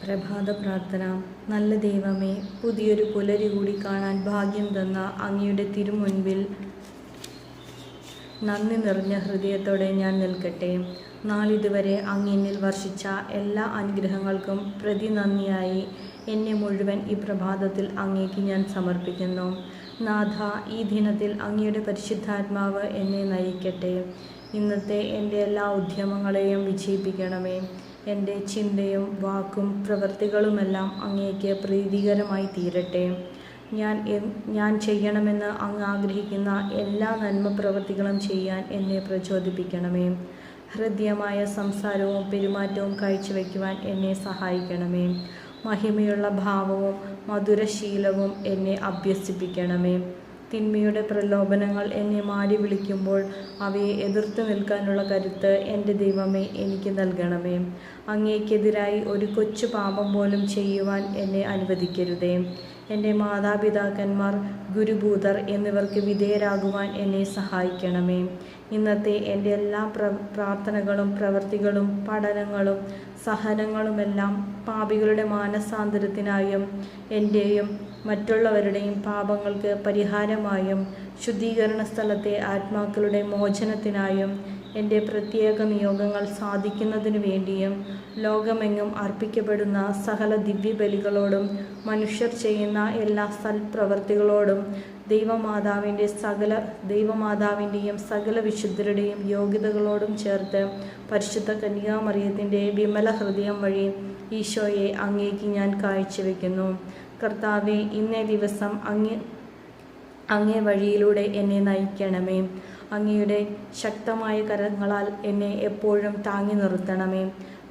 പ്രഭാത പ്രാർത്ഥന. നല്ല ദൈവമേ, പുതിയൊരു പുലരി കൂടി കാണാൻ ഭാഗ്യം തന്ന അങ്ങയുടെ തിരുമുൻപിൽ നന്ദി നിറഞ്ഞ ഹൃദയത്തോടെ ഞാൻ നിൽക്കട്ടെ. നാളിതുവരെ അങ്ങ് വർഷിച്ച എല്ലാ അനുഗ്രഹങ്ങൾക്കും പ്രതി നന്ദിയായി എന്നെ മുഴുവൻ ഈ പ്രഭാതത്തിൽ അങ്ങേക്ക് ഞാൻ സമർപ്പിക്കുന്നു. നാഥ, ഈ ദിനത്തിൽ അങ്ങയുടെ പരിശുദ്ധാത്മാവ് എന്നെ നയിക്കട്ടെ. ഇന്നത്തെ എൻ്റെ എല്ലാ ഉദ്യമങ്ങളെയും വിജയിപ്പിക്കണമേ. എൻ്റെ ചിന്തയും വാക്കും പ്രവൃത്തികളുമെല്ലാം അങ്ങേക്ക് പ്രീതികരമായി തീരട്ടെ. ഞാൻ ചെയ്യണമെന്ന് അങ്ങ് ആഗ്രഹിക്കുന്ന എല്ലാ നന്മ പ്രവൃത്തികളും ചെയ്യാൻ എന്നെ പ്രചോദിപ്പിക്കണമേ. ഹൃദ്യമായ സംസാരവും പെരുമാറ്റവും കാഴ്ചവെക്കുവാൻ എന്നെ സഹായിക്കണമേ. മഹിമയുള്ള ഭാവവും മധുരശീലവും എന്നെ അഭ്യസിപ്പിക്കണമേ. തിന്മയുടെ പ്രലോഭനങ്ങൾ എന്നെ മാടി വിളിക്കുമ്പോൾ അവയെ എതിർത്ത് നിൽക്കാനുള്ള കരുത്ത് എൻ്റെ ദൈവമേ എനിക്ക് നൽകണമേ. അങ്ങേക്കെതിരായി ഒരു കൊച്ചു പാപം പോലും ചെയ്യുവാൻ എന്നെ അനുവദിക്കരുതേ. എൻ്റെ മാതാപിതാക്കന്മാർ, ഗുരുഭൂതർ എന്നിവർക്ക് വിധേയരാകുവാൻ എന്നെ സഹായിക്കണമേ. ഇന്നത്തെ എൻ്റെ എല്ലാ പ്രാർത്ഥനകളും പ്രവൃത്തികളും പഠനങ്ങളും സഹനങ്ങളുമെല്ലാം പാപികളുടെ മാനസാന്തരത്തിനായും എൻ്റെയും മറ്റുള്ളവരുടെയും പാപങ്ങൾക്ക് പരിഹാരമായും ശുദ്ധീകരണ സ്ഥലത്തെ ആത്മാക്കളുടെ മോചനത്തിനായും എൻ്റെ പ്രത്യേക നിയോഗങ്ങൾ സാധിക്കുന്നതിനു വേണ്ടിയും ലോകമെങ്ങും അർപ്പിക്കപ്പെടുന്ന സകല ദിവ്യബലികളോടും മനുഷ്യർ ചെയ്യുന്ന എല്ലാ സൽപ്രവർത്തികളോടും ദൈവമാതാവിൻ്റെയും സകല വിശുദ്ധരുടെയും യോഗ്യതകളോടും ചേർത്ത് പരിശുദ്ധ കന്യാമറിയത്തിൻ്റെ വിമല ഹൃദയം വഴി ഈശോയെ അങ്ങേക്ക് ഞാൻ കാഴ്ചവെക്കുന്നു. കർത്താവെ, ഇന്നേ ദിവസം അങ്ങേ വഴിയിലൂടെ എന്നെ നയിക്കണമേ. അങ്ങയുടെ ശക്തമായ കരങ്ങളാൽ എന്നെ എപ്പോഴും താങ്ങി നിർത്തണമേ.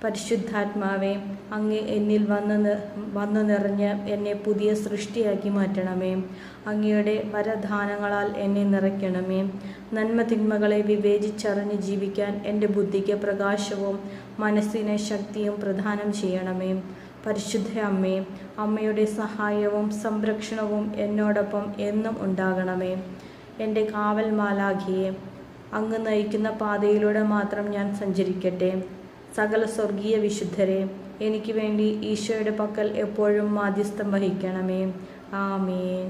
പരിശുദ്ധാത്മാവെ, അങ്ങ് എന്നിൽ വന്നു നിറഞ്ഞ് എന്നെ പുതിയ സൃഷ്ടിയാക്കി മാറ്റണമേ. അങ്ങയുടെ വരദാനങ്ങളാൽ എന്നെ നിറയ്ക്കണമേ. നന്മ തിന്മകളെ വിവേചിച്ചറിഞ്ഞ് ജീവിക്കാൻ എൻ്റെ ബുദ്ധിക്ക് പ്രകാശവും മനസ്സിന് ശക്തിയും പ്രദാനം ചെയ്യണമേ. പരിശുദ്ധ അമ്മേ, അമ്മയുടെ സഹായവും സംരക്ഷണവും എന്നോടൊപ്പം എന്നും ഉണ്ടാകണമേ. എൻ്റെ കാവൽ മാലാഖിയെ, അങ്ങ് നയിക്കുന്ന പാതയിലൂടെ മാത്രം ഞാൻ സഞ്ചരിക്കട്ടെ. സകല സ്വർഗീയ വിശുദ്ധരെ, എനിക്ക് വേണ്ടി ഈശോയുടെ പക്കൽ എപ്പോഴും മാധ്യസ്ഥം വഹിക്കണമേ. ആമേൻ.